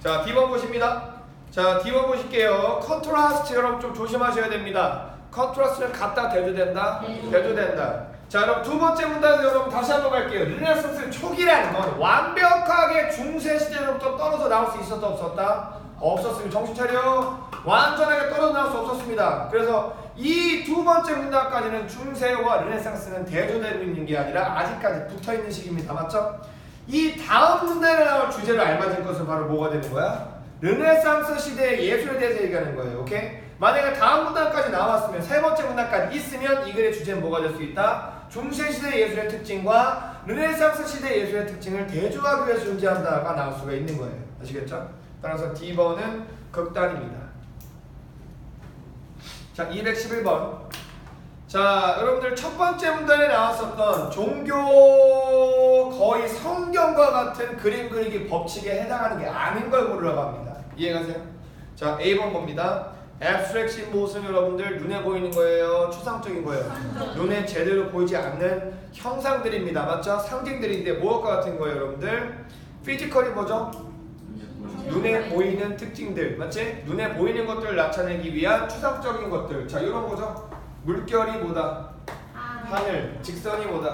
자, D번 보십니다. 자, D번 보실게요. 컨트라스트 여러분 좀 조심하셔야 됩니다. 컨트라스트는 갖다 대조된다? 대조된다. 자, 여러분 두 번째 문단에서 여러분 다시 한번 갈게요. 르네상스 초기라는 건 완벽하게 중세시대로부터 떨어져 나올 수 있었다 없었다? 없었습니다. 정신 차려. 완전하게 떨어져 나올 수 없었습니다. 그래서 이 두 번째 문단까지는 중세와 르네상스는 대조되고 있는 게 아니라 아직까지 붙어있는 시기입니다. 맞죠? 이 다음 문단에 나올 주제를 알맞은 것은 바로 뭐가 되는 거야? 르네상스 시대의 예술에 대해서 얘기하는 거예요. 오케이? 만약에 다음 문단까지 나왔으면 세 번째 문단까지 있으면 이 글의 주제는 뭐가 될 수 있다? 중세시대 예술의 특징과 르네상스 시대 예술의 특징을 대조하기 위해서 존재한다가 나올 수가 있는 거예요. 아시겠죠? 따라서 D번은 극단입니다. 자, 211번. 자, 여러분들 첫 번째 문단에 나왔었던 종교 거의 성경과 같은 그림 그리기 법칙에 해당하는 게 아닌 걸 고르라고 합니다. 이해가세요? 자, A번 봅니다. abstract symbols은 여러분들 눈에 보이는 거예요? 추상적인 거예요? 눈에 제대로 보이지 않는 형상들입니다. 맞죠? 상징들인데 무엇과 같은 거예요, 여러분들? physical이 뭐죠? 눈에 보이는 특징들, 맞지? 눈에 보이는 것들을 나타내기 위한 추상적인 것들. 자, 이런 거죠? 물결이 뭐다? 하늘. 직선이 뭐다?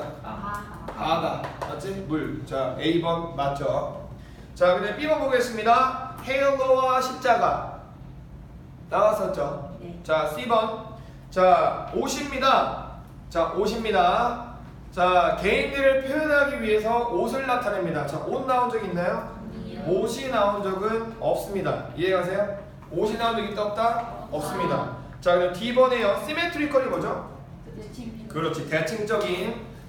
바다. 맞지? 물. 자, A번 맞죠? 자, 근데 B번 보겠습니다. 헤일로와 십자가. 나왔었죠? 네. 자, C번. 자, 옷입니다. 자, 옷입니다. 자, 개인들을 표현하기 위해서 옷을 나타냅니다. 자, 옷 나온 적 있나요? 옷이 나온 적은 없습니다. 이해가세요? 옷이 나온 적 있다 없다? 없습니다. 자, 그럼 D번에요. 시메트리컬이 뭐죠? 그렇지.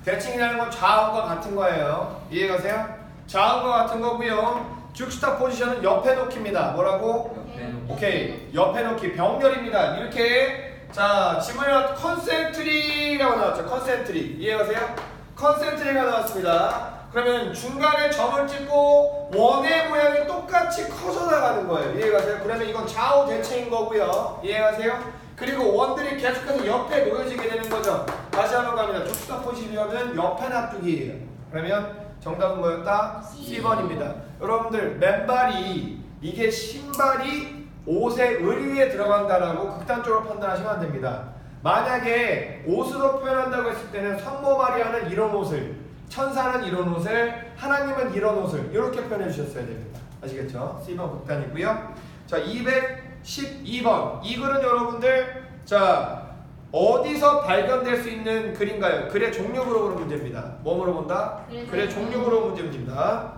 대칭이라는 건 좌우가 같은 거예요. 이해가세요? 좌우가 같은 거고요. 죽스타 포지션은 옆에 놓기입니다. 뭐라고? 오케이. 옆에 놓기. 병렬입니다. 이렇게. 자, 지문에 컨센트리라고 나왔죠. 컨센트리. 이해가세요? 컨센트리가 나왔습니다. 그러면 중간에 점을 찍고 원의 모양이 똑같이 커져 나가는 거예요. 이해가세요? 그러면 이건 좌우 대칭인 거고요. 이해가세요? 그리고 원들이 계속해서 옆에 놓여지게 되는 거죠. 다시 한번 갑니다. 죽스타 포지션은 옆에 놔두기예요. 그러면 정답은 뭐였다? C번입니다. 여러분들 맨발이 이게 신발이 옷의 의류에 들어간다라고 극단적으로 판단하시면 안 됩니다. 만약에 옷으로 표현한다고 했을 때는 성모 마리아는 이런 옷을, 천사는 이런 옷을, 하나님은 이런 옷을 이렇게 표현해 주셨어야 됩니다. 아시겠죠? C번 극단이고요. 자, 212번. 이 글은 여러분들 자 어디서 발견될 수 있는 글인가요? 글의 종류 물어보는 문제입니다. 뭐 물어본다? 글의 종류 물어보는 문제입니다.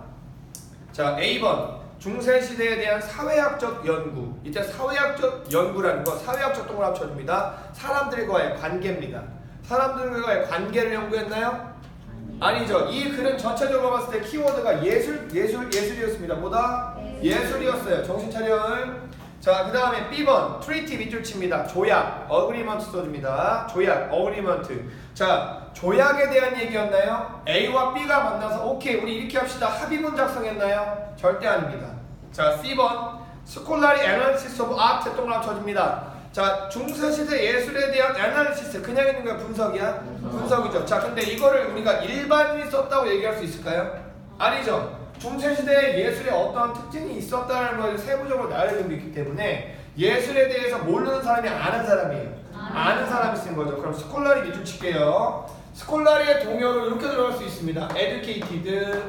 자, A번. 중세시대에 대한 사회학적 연구. 이때 사회학적 연구라는 건 사회학적 동을 합쳐줍니다. 사람들과의 관계입니다. 사람들과의 관계를 연구했나요? 아니죠. 이 글은 전체적으로 봤을 때 키워드가 예술이었습니다. 뭐다? 예술이었어요. 정신 차려. 자, 그 다음에 B번. 트리티 밑줄 칩니다. 조약. 어그리먼트 써줍니다. 조약. 어그리먼트. 자, 조약에 대한 얘기였나요? A와 B가 만나서 오케이 우리 이렇게 합시다 합의문 작성했나요? 절대 아닙니다. 자 C번 스콜라리 애널리시스 오브 아트 동그라미 쳐줍니다. 자 중세시대 예술에 대한 애널리시스 그냥 있는 거야 분석이야? 분석이죠. 자 근데 이거를 우리가 일반인이 썼다고 얘기할 수 있을까요? 아니죠. 중세시대에 예술에 어떠한 특징이 있었다는 걸 세부적으로 나열해 둔 게 있기 때문에 예술에 대해서 모르는 사람이 아는 사람이에요. 아는 사람이 쓴 거죠. 그럼 스콜라리 밑줄 칠게요. 스콜라리의 동요로 이렇게 들어갈 수 있습니다. educated.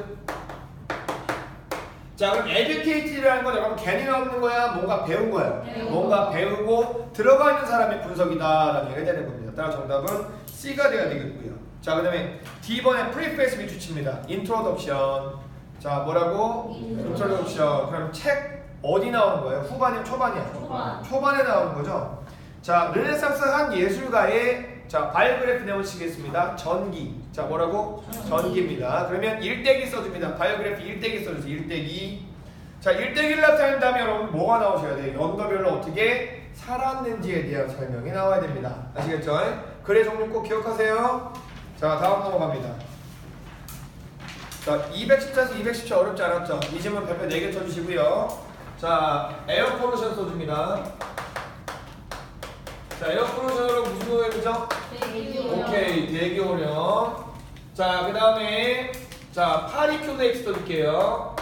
자 그럼 educated라는 건 여러분 괜히 나오는 거야? 뭔가 배운 거야? 뭔가 배우고 들어가 있는 사람의 분석이다 라는 얘기가 되는 겁니다. 따라 정답은 C가 돼야 되겠고요. 자 그 다음에 D번에 preface 밑줄 칩니다. introduction. 자 뭐라고? introduction. 그럼 책 어디 나오는 거예요? 후반이야? 초반이야? 초반에 나오는 거죠. 자 르네상스 한 예술가의 자 바이오그래피 내보시겠습니다. 전기. 자 뭐라고? 전기입니다. 그러면 일대기 써줍니다. 바이오그래피 일대기 써주세요. 일대기. 자 일대기를 나타낸 다음에 여러분 뭐가 나오셔야 돼요? 연도별로 어떻게 살았는지에 대한 설명이 나와야 됩니다. 아시겠죠? 글의 종류 꼭 기억하세요. 자 다음 넘어갑니다. 자 210에서 217 어렵지 않았죠? 이 질문 별표 4개 쳐주시고요. 자 에어 폴루션 써줍니다. 자 에어 폴루션으로 무슨 오염이죠? 대기오염. 오케이 대기오염. 자 그 다음에 자 파리큘레이트 써줄게요.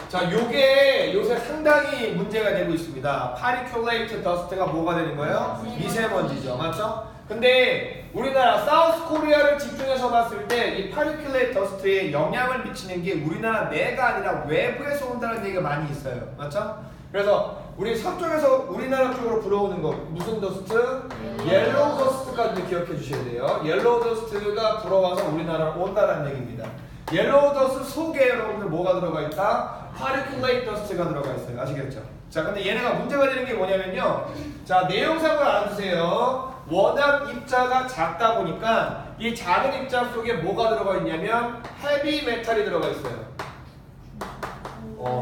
자 요게 요새 상당히 문제가 되고 있습니다. 파리큘레이트 더스트가 뭐가 되는 거예요? 미세먼지죠. 맞죠? 근데 우리나라 사우스 코리아를 집중해서 봤을 때 이 파리큘레이트 더스트에 영향을 미치는 게 우리나라 내가 아니라 외부에서 온다는 얘기가 많이 있어요. 맞죠? 그래서 우리 서쪽에서 우리나라 쪽으로 불어오는 거 무슨 더스트? 옐로우 더스트까지 기억해 주셔야 돼요. 옐로우 더스트가 불어와서 우리나라로 온다는 얘기입니다. 옐로우 더스트 속에 여러분들 뭐가 들어가 있다? 파리큘레이트 더스트가 들어가 있어요. 아시겠죠? 자 근데 얘네가 문제가 되는 게 뭐냐면요. 자 내용상을 알아두세요. 워낙 입자가 작다 보니까 이 작은 입자 속에 뭐가 들어가 있냐면 헤비 메탈이 들어가 있어요.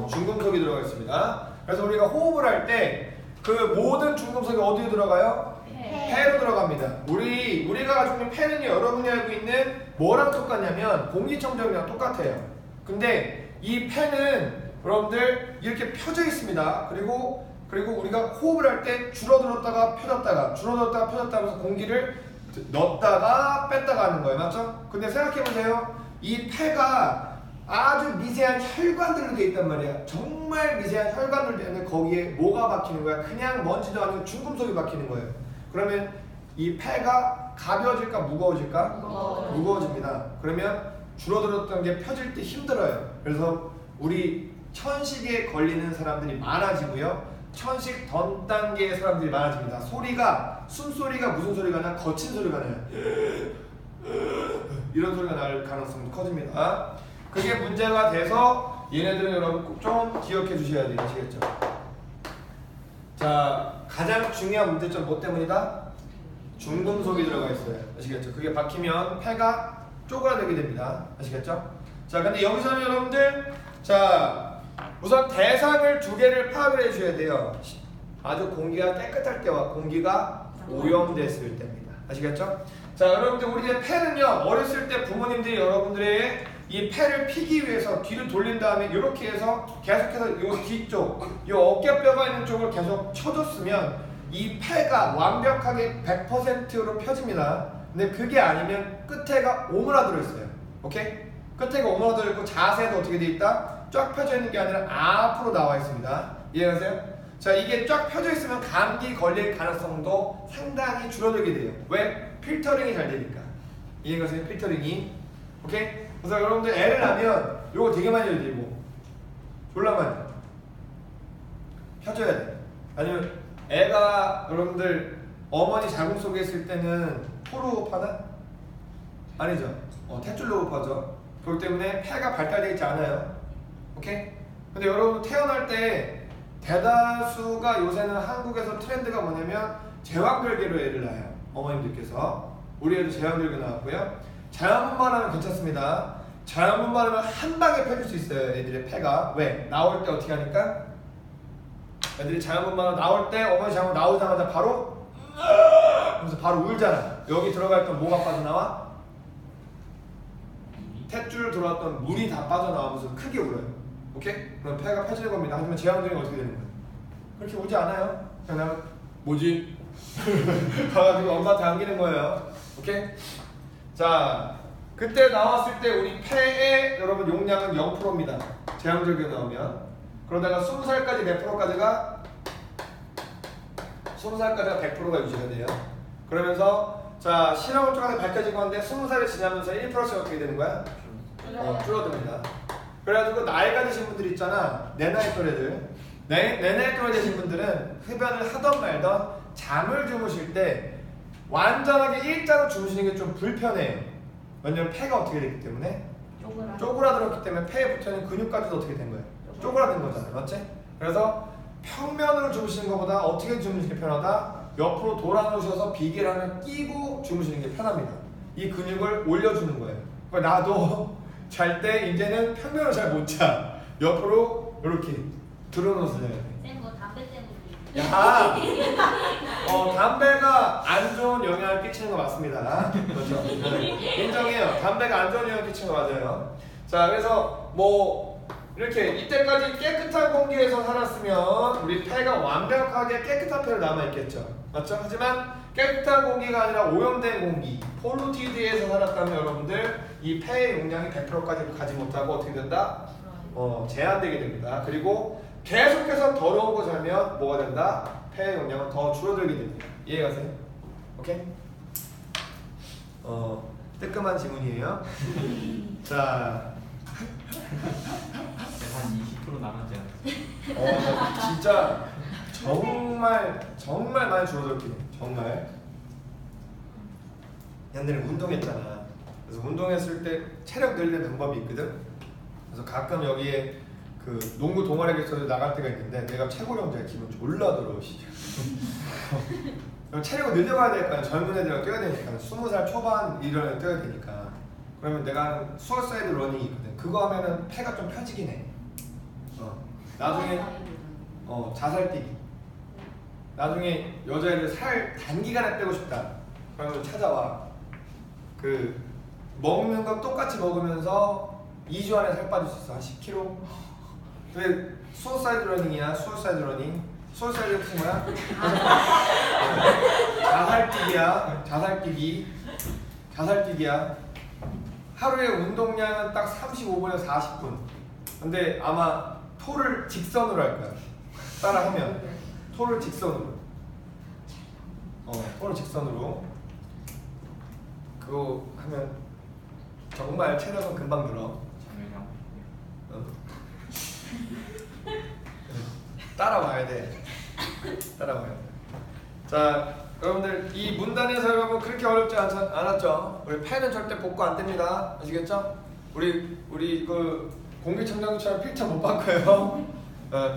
중금속이 들어가 있습니다. 그래서 우리가 호흡을 할 때 그 모든 중금속이 어디에 들어가요? 폐로 들어갑니다. 우리가 가지고 있는 폐는요, 여러분이 알고 있는 뭐랑 똑같냐면 공기청정기랑 똑같아요. 근데 이 폐는 여러분들 이렇게 펴져 있습니다. 그리고 우리가 호흡을 할 때 줄어들었다가 펴졌다가 줄어들었다가 펴졌다가 하면서 공기를 넣었다가 뺐다가 하는 거예요. 맞죠? 근데 생각해보세요. 이 폐가 아주 미세한 혈관들로 되어 있단 말이야. 정말 미세한 혈관들로 되어 있는데 거기에 뭐가 박히는 거야? 그냥 먼지도 아니고 중금속이 박히는 거예요. 그러면 이 폐가 가벼워질까 무거워질까? 무거워집니다. 그러면 줄어들었던 게 펴질 때 힘들어요. 그래서 우리 천식에 걸리는 사람들이 많아지고요. 천식 전 단계의 사람들이 많아집니다. 소리가 숨소리가 무슨 소리가 나? 거친 소리가 나요. 이런 소리가 날 가능성도 커집니다. 그게 문제가 돼서 얘네들은 여러분 꼭 좀 기억해 주셔야 돼요. 아시겠죠? 자 가장 중요한 문제점 뭐 때문이다? 중금속이 들어가 있어요. 아시겠죠? 그게 박히면 폐가 쪼그라들게 됩니다. 아시겠죠? 자 근데 여기서는 여러분들 자 우선 대상을 두 개를 파악을 해줘야 돼요. 아주 공기가 깨끗할 때와 공기가 오염됐을 때입니다. 아시겠죠? 자 여러분들 우리 이제 폐는요 어렸을 때 부모님들이 여러분들의 이 폐를 피기 위해서 뒤를 돌린 다음에 이렇게 해서 계속해서 요 뒤쪽 요 어깨뼈가 있는 쪽을 계속 쳐줬으면 이 폐가 완벽하게 100%로 펴집니다. 근데 그게 아니면 끝에가 오므라들어 있어요. 오케이? 끝에가 오므라들어 있고 자세도 어떻게 돼 있다? 쫙 펴져 있는 게 아니라 앞으로 나와 있습니다. 이해하세요? 자 이게 쫙 펴져 있으면 감기 걸릴 가능성도 상당히 줄어들게 돼요. 왜? 필터링이 잘 되니까. 이해가세요? 필터링이. 오케이? 그래서 여러분들 애를 낳으면 요거 되게 많이 해야 되고 졸라 많이 펴줘야 돼. 아니면 애가 여러분들 어머니 자궁 속에 있을 때는 포로 호흡하나? 아니죠. 탯줄로 호흡하죠. 그렇기 때문에 폐가 발달되어 있지 않아요. 오케이? 근데 여러분 태어날 때 대다수가 요새는 한국에서 트렌드가 뭐냐면 제왕절개로 애를 낳아요. 어머님들께서. 우리 애도 제왕절개 나왔고요. 자연분만 하면 괜찮습니다. 자연분만 하면 한 방에 펴줄 수 있어요. 애들의 폐가. 왜? 나올 때 어떻게 하니까? 애들이 자연분만 나올 때 어머니 자궁 나오자마자 바로 그래서 바로 울잖아. 여기 들어가 있던 뭐가 빠져나와? 탯줄 들어왔던 물이 다 빠져나오면서 크게 울어요. 오케이? 그럼 폐가 펴지는 겁니다. 하지만 제왕절이 어떻게 되는 거예요? 그렇게 울지 않아요. 그냥 뭐지? 가가지고 엄마한테 안기는 거예요. 오케이? 자, 그때 나왔을 때 우리 폐의 여러분 용량은 0%입니다. 제왕절개 나오면. 그러다가 20살까지 몇 프로까지가? 20살까지가 100%가 유지가 돼요. 그러면서 자, 실험을 통해서 밝혀진 건데 20살이 지나면서 1%씩 어떻게 되는 거야? 줄어듭니다. 그래가지고 나이가 드신 분들 있잖아. 내 나이 또래들. 내 나이 또래 되신 분들은 흡연을 하던 말던 잠을 주무실 때 완전하게 일자로 주무시는 게 좀 불편해요. 왜냐면 폐가 어떻게 되기 때문에? 쪼그라들었기 때문에 폐에 붙어있는 근육까지도 어떻게 된 거예요? 쪼그라든 거잖아요. 맞지? 그래서 평면으로 주무시는 것보다 어떻게 주무시는 게 편하다? 옆으로 돌아 누우셔서 비계를 하나 끼고 주무시는 게 편합니다. 이 근육을 올려주는 거예요. 그러니까 나도 잘 때 이제는 평면을 잘 못 자. 옆으로 이렇게 들어놓아서 자야 돼. 쌤, 뭐 담배 때문에. 야, 담배가 안 좋은 영향을 끼치는 거 맞습니다. 그렇죠? 인정해요. 담배가 안 좋은 영향을 끼치는 거 맞아요. 자, 그래서 뭐 이렇게 이때까지 깨끗한 공기에서 살았으면 우리 폐가 완벽하게 깨끗한 폐로 남아있겠죠. 맞죠? 하지만 깨끗한 공기가 아니라 오염된 공기, 폴루티드에서 살았다면 여러분들 이 폐의 용량이 100%까지 가지 못하고 어떻게 된다? 제한되게 됩니다. 그리고 계속해서 더러운 거 자면 뭐가 된다? 폐의 용량은 더 줄어들게 됩니다. 이해가세요? 오케이? 뜨끔한 질문이에요. 자, 한 20% 남았지 않았어? 진짜 정말 많이 줄어들긴 해. 정말. 옛날에 운동했잖아. 그래서 운동했을 때 체력 늘리는 방법이 있거든. 그래서 가끔 여기에 그 농구 동아리에서 나갈 때가 있는데 내가 최고령자야. 기분 졸라 더러우시죠. 체력을 늘려가야 될까? 젊은 애들이랑 뛰어야 되니까 20살 초반 이런 애 뛰어야 되니까. 그러면 내가 수어사이드 러닝이 있거든. 그거 하면은 폐가 좀 펴지긴 해. 나중에 자살뛰기. 나중에 여자애들 살 단기간에 빼고 싶다. 그러면 찾아와. 그 먹는 거 똑같이 먹으면서 2주 안에 살 빠질 수 있어. 한 10kg. 근데 수어사이드 러닝이야. 수어사이드 러닝. 수어사이드 뜻이 뭐야? 자살뛰기야. 자살뛰기야. 하루에 운동량은 딱 35분에서 40분. 근데 아마 토를 직선으로 할 거야. 따라하면 토를 직선으로. 토를 직선으로. 그거 하면 정말 체력은 금방 늘어. 따라와야 돼. 따라와야 돼. 자, 여러분들 이 문단에서 여러분 그렇게 어렵지 않았죠? 우리 펜은 절대 복구 안 됩니다. 아시겠죠? 우리 그 공기청정기처럼 필터 못 바꿔요.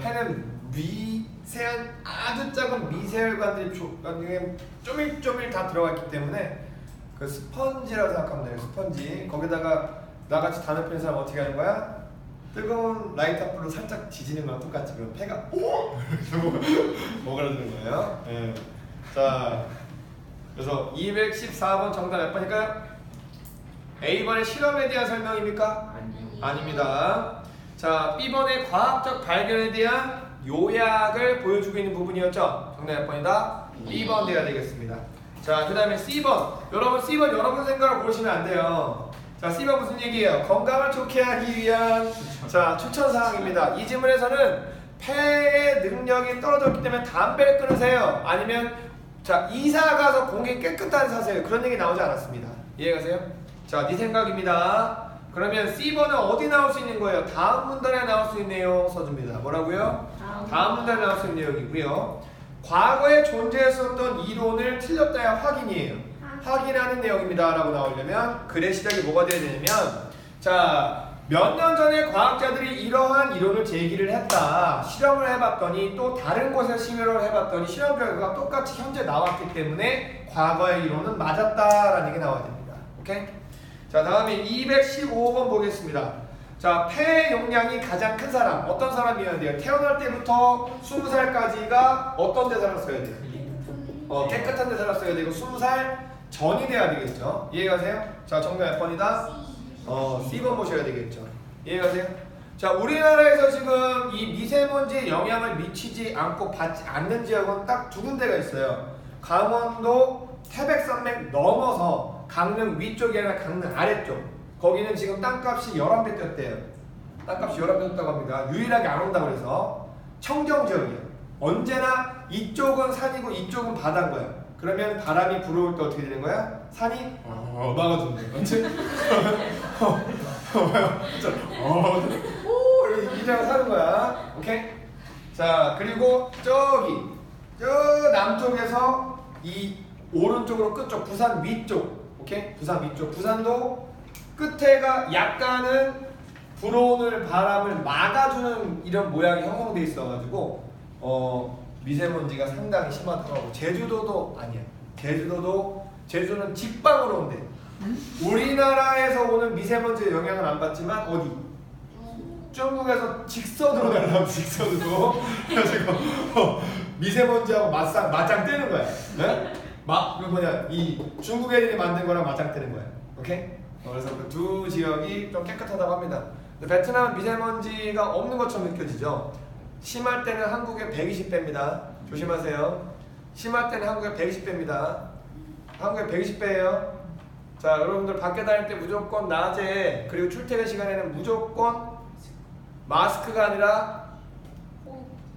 펜은 미세한 아주 작은 미세혈관들이 쪼밀쪼밀 다 들어가 있기 때문에 그 스펀지라고 생각하면 돼요. 스펀지. 거기다가 나같이 담배 피는 사람 어떻게 하는 거야? 뜨거운 라이터 불로 살짝 지지는 거랑 똑같이. 그럼 폐가 오! 오그라드는 거예요. 네. 자, 그래서 214번 정답 몇 번일까요? A번의 실험에 대한 설명입니까? 아닙니다. 자, B번의 과학적 발견에 대한 요약을 보여주고 있는 부분이었죠? 정답 몇 번이다? B번 돼야 되겠습니다. 자, 그 다음에 C번. 여러분 C번 여러분 생각을 고르시면 안 돼요. 자, C번 무슨 얘기예요? 건강을 좋게 하기 위한 자, 추천사항입니다. 이 질문에서는 폐의 능력이 떨어졌기 때문에 담배를 끊으세요. 아니면 자, 이사 가서 공기 깨끗한 사세요. 그런 얘기 나오지 않았습니다. 이해가세요? 자, 네 생각입니다. 그러면 C번은 어디 나올 수 있는 거예요? 다음 문단에 나올 수 있는 내용 써줍니다. 뭐라고요? 다음 문단에 나올 수 있는 내용이고요. 과거에 존재했었던 이론을 틀렸다야 확인이에요. 확인하는 내용입니다 라고 나오려면 글의 시작이 뭐가 돼야 되냐면 자, 몇 년 전에 과학자들이 이러한 이론을 제기를 했다. 실험을 해봤더니 또 다른 곳에서 실험을 해봤더니 실험 결과가 똑같이 현재 나왔기 때문에 과거의 이론은 맞았다라는 얘기 나와야 됩니다. 오케이? 자, 다음에 215번 보겠습니다. 자, 폐 용량이 가장 큰 사람 어떤 사람이어야 돼요? 태어날 때부터 20살까지가 어떤 데 살았어야 돼요? 깨끗한 데 살았어야 되고 20살 전이 돼야 되겠죠. 이해가세요? 자, 정답 몇 번이다? C번 보셔야 되겠죠. 이해가세요? 자, 우리나라에서 지금 이 미세먼지의 영향을 미치지 않고 받지 않는 지역은 딱 두 군데가 있어요. 강원도 태백산맥 넘어서 강릉 위쪽이 아니라 강릉 아래쪽. 거기는 지금 땅값이 11배 뛰었대요. 땅값이 11배 뛰었다고 합니다. 유일하게 안 온다고 그래서 청정 지역이에요. 언제나 이쪽은 산이고 이쪽은 바다인 거야. 그러면 바람이 불어올 때 어떻게 되는 거야? 산이 막아주는 거야. 그렇지? 이제가 사는 거야. 오케이? 자, 그리고 저 남쪽에서 이 오른쪽으로 끝쪽 부산 위쪽. 오케이? 부산 위쪽. 부산도 끝에가 약간은 불어오는 바람을 막아주는 이런 모양이 형성돼 있어가지고 미세먼지가 상당히 심하더라고. 제주도도 아니야. 제주도는 직방으로 온대. 우리나라에서 오는 미세먼지의 영향을 안 받지만 어디? 중국에서 직선으로 날라오고 직선으로 그래가지고 미세먼지하고 맞짱 뜨는 거야. 네? 그 뭐냐 이 중국 애들이 만든 거랑 맞짱 뜨는 거야. 오케이? 그래서 그 두 지역이 좀 깨끗하다고 합니다. 근데 베트남은 미세먼지가 없는 것처럼 느껴지죠. 심할 때는 한국의 120배입니다. 조심하세요. 심할 때는 한국의 120배입니다. 한국의 120배예요. 자, 여러분들 밖에 다닐 때 무조건 낮에 그리고 출퇴근 시간에는 무조건 마스크가 아니라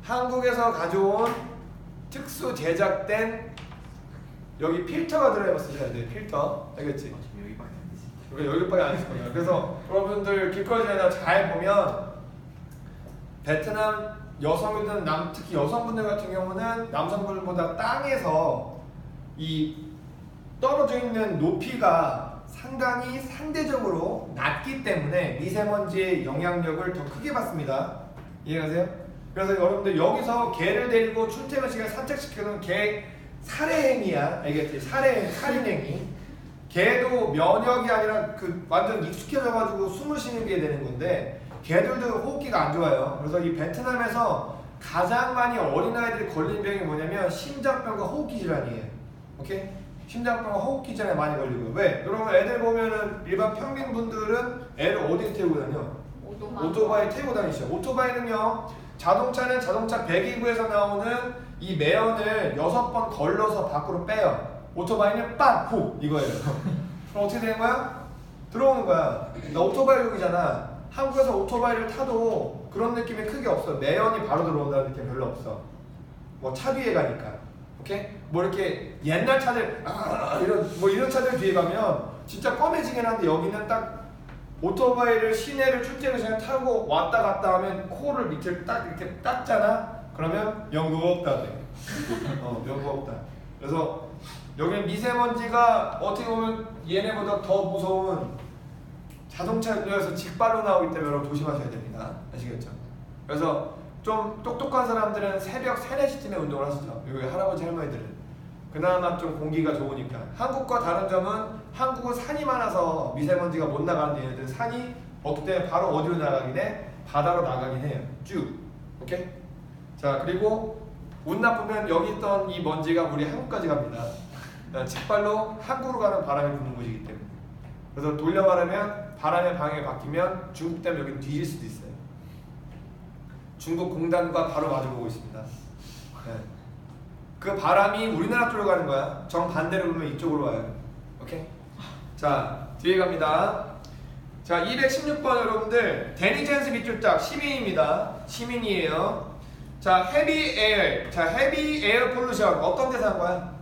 한국에서 가져온 특수 제작된 여기 필터가 들어있는 거 쓰셔야 돼요. 필터. 알겠지? 여기밖에 안 있을 거예요. 그래서 여러분들 길거리 지나다 잘 보면 베트남 여성이든 특히 여성분들 같은 경우는 남성분들보다 땅에서 이 떨어져 있는 높이가 상당히 상대적으로 낮기 때문에 미세먼지의 영향력을 더 크게 받습니다. 이해가세요? 그래서 여러분들 여기서 개를 데리고 출퇴근 시간에 산책시켜놓은 개 살해행위야. 알겠지? 살인행위. 개도 면역이 아니라 완전 익숙해져가지고 숨을 쉬는 게 되는 건데 개들도 호흡기가 안 좋아요. 그래서 이 베트남에서 가장 많이 어린아이들이 걸린 병이 뭐냐면 심장병과 호흡기 질환이에요. 오케이? 심장병과 호흡기 질환에 많이 걸리고요. 왜? 여러분 애들 보면은 일반 평민분들은 애를 어디에 태우고 다녀? 오토바이 태우고 다니시죠. 오토바이는요 자동차는 자동차 배기구에서 나오는 이 매연을 6번 걸러서 밖으로 빼요. 오토바이는 빡! 훅! 이거예요. 그럼 어떻게 되는 거야? 들어오는 거야. 나 오토바이용이잖아. 한국에서 오토바이를 타도 그런 느낌이 크게 없어. 매연이 바로 들어온다는 느낌 별로 없어. 뭐 차 뒤에 가니까. 오케이? 뭐 이렇게 옛날 차들 이런 차들 뒤에 가면 진짜 검해지긴 한데 여기는 딱 오토바이를 시내를 출퇴근 시간에 타고 왔다 갔다 하면 코를 밑을 딱 이렇게 닦잖아? 그러면 연구가 없다 돼. 연구가 없다. 그래서 여기는 미세먼지가 어떻게 보면 얘네보다 더 무서운 자동차 연료에서 직발로 나오기 때문에 여러분 조심하셔야 됩니다. 아시겠죠? 그래서 좀 똑똑한 사람들은 새벽 3, 4시쯤에 운동을 하시죠. 여기 할아버지 할머니들은 그나마 좀 공기가 좋으니까. 한국과 다른 점은 한국은 산이 많아서 미세먼지가 못 나가는데 얘네들 산이 없기 때문에 바로 어디로 나가긴 해? 바다로 나가긴 해요. 쭉. 오케이? 자, 그리고 운 나쁘면 여기 있던 이 먼지가 우리 한국까지 갑니다. 직발로 한국으로 가는 바람이 부는 곳이기 때문에. 그래서 돌려 말하면 바람의 방향이 바뀌면 중국 때문에 여기는 뒤질 수도 있어요. 중국 공단과 바로 마주보고 있습니다. 네. 그 바람이 우리나라 쪽으로 가는 거야. 정반대로 보면 이쪽으로 와요. 오케이? 자, 뒤에 갑니다. 자, 216번 여러분들 데니젠스 밑줄짝 시민입니다. 시민이에요. 자, 헤비 에어. 자, 헤비 에어 폴루션 어떤 데서 한 거야?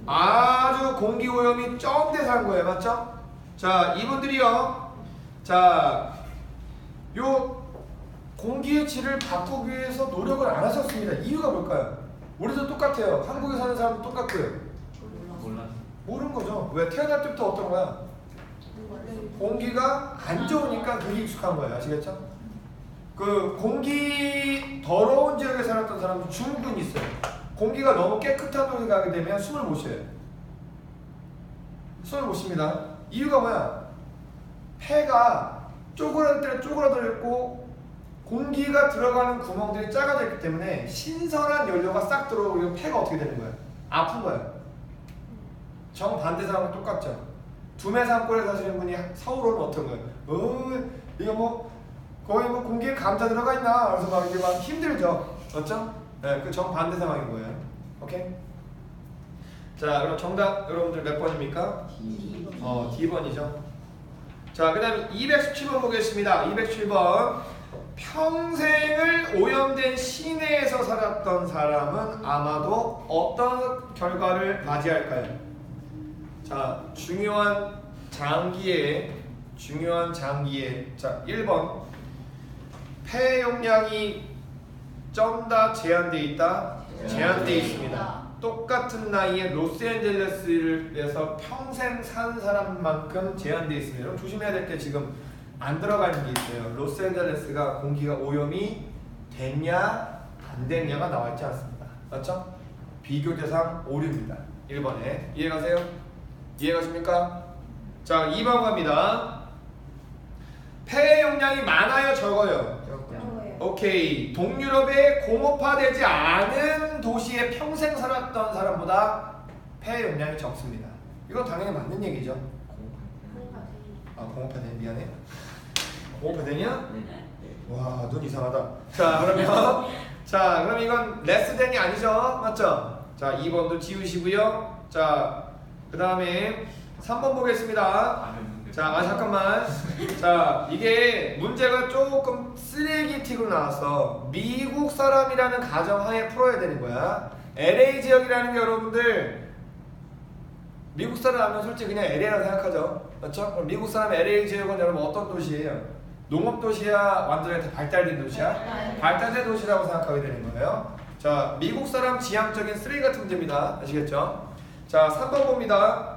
아주 공기 오염이 적 데서 한 거예요. 맞죠? 자, 이분들이요. 자, 요 공기의 질을 바꾸기 위해서 노력을 안 하셨습니다. 이유가 뭘까요? 우리도 똑같아요. 한국에 사는 사람도 똑같고요. 모르는 거죠. 왜? 태어날 때부터 어떤 거야? 공기가 안 좋으니까 그게 익숙한 거예요. 아시겠죠? 그 공기 더러운 지역에 살았던 사람도 중국은 있어요. 공기가 너무 깨끗한 곳에 가게 되면 숨을 못 쉬어요. 숨을 못 쉽니다. 이유가 뭐야? 폐가 쪼그라들 때 쪼그라들어 있고 공기가 들어가는 구멍들이 작아져 있기 때문에 신선한 연료가 싹 들어오고 폐가 어떻게 되는 거야? 아픈 거야. 정반대 상황은 똑같죠. 두메산골에 사시는 분이 서울 오면 어떤 거예요? 이거 뭐 거의 뭐 공기에 감자 들어가 있나? 그래서 막 이게 막 힘들죠. 맞죠? 네, 그 정반대 상황인 거예요. 오케이? 자, 그럼 정답 여러분들 몇 번입니까? D번이죠. 자, 그 다음에 217번 보겠습니다. 217번. 평생을 오염된 시내에서 살았던 사람은 아마도 어떤 결과를 맞이할까요? 자, 중요한 장기에 자, 1번. 폐 용량이 좀 더 제한되어 있다. 제한되어 있습니다. 똑같은 나이에 로스앤젤레스에서 평생 산 사람만큼 제한되어 있습니다. 여러분 조심해야 될 게 지금 안 들어가 있는 게 있어요. 로스앤젤레스가 공기가 오염이 됐냐 안 됐냐가 나와 있지 않습니다. 맞죠? 비교 대상 오류입니다. 1번에 이해가세요? 이해가십니까? 자, 2번 갑니다. 폐 용량이 많아요, 적어요? 오케이. 동유럽의 공업화되지 않은 도시에 평생 살았던 사람보다 폐 용량이 적습니다. 이건 당연히 맞는 얘기죠. 아, 공업화된 미안해. 공업화되냐? 와, 눈 이상하다. 자, 그럼 이건 레스된이 아니죠, 맞죠? 자, 2번도 지우시고요. 자, 그 다음에 3번 보겠습니다. 자, 잠깐만. 자, 이게 문제가 조금 쓰레기틱으로 나왔어. 미국 사람이라는 가정하에 풀어야 되는 거야. LA 지역이라는 게 여러분들 미국 사람 하면 솔직히 그냥 LA라고 생각하죠. 맞죠? 그럼 미국 사람 LA 지역은 여러분 어떤 도시예요? 농업 도시야? 완전히 다 발달된 도시야? 발달된 도시라고 생각하게 되는 거예요. 자, 미국 사람 지향적인 쓰레기 같은 문제입니다. 아시겠죠? 자, 3번 봅니다.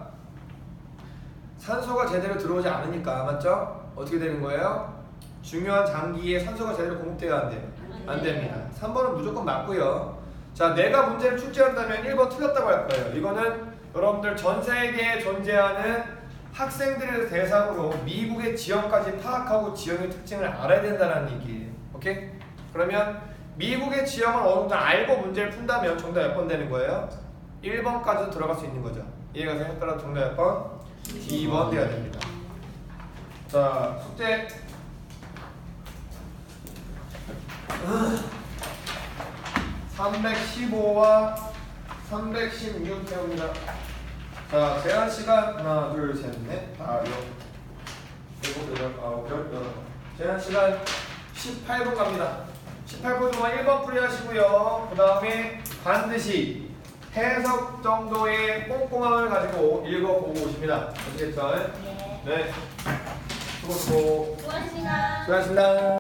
산소가 제대로 들어오지 않으니까, 맞죠? 어떻게 되는 거예요? 중요한 장기에 산소가 제대로 공급돼야 안 돼요? 안 됩니다. 3번은 무조건 맞고요. 자, 내가 문제를 출제한다면 1번 틀렸다고 할 거예요. 이거는 여러분들 전 세계에 존재하는 학생들을 대상으로 미국의 지형까지 파악하고 지형의 특징을 알아야 된다는 얘기예요. 오케이? 그러면 미국의 지형을 어느 정도 알고 문제를 푼다면 정답 몇 번 되는 거예요? 1번까지도 들어갈 수 있는 거죠. 이해가 돼요? 따라 정답 몇 번? 2번 돼야 됩니다. 자, 숙제 315와 316 배웁니다. 자, 제한 시간 하나, 둘, 셋, 넷, 다, 일곱, 여덟, 아홉, 열, 여덟. 제한 시간 18분 갑니다. 18분 동안 1번 풀이 하시고요. 그 다음에 반드시 해석 정도의 꼼꼼함을 가지고 읽어보고 오십니다. 아시겠죠? 네. 수고하셨습니다. 수고하셨습니다. 수고하셨습니다.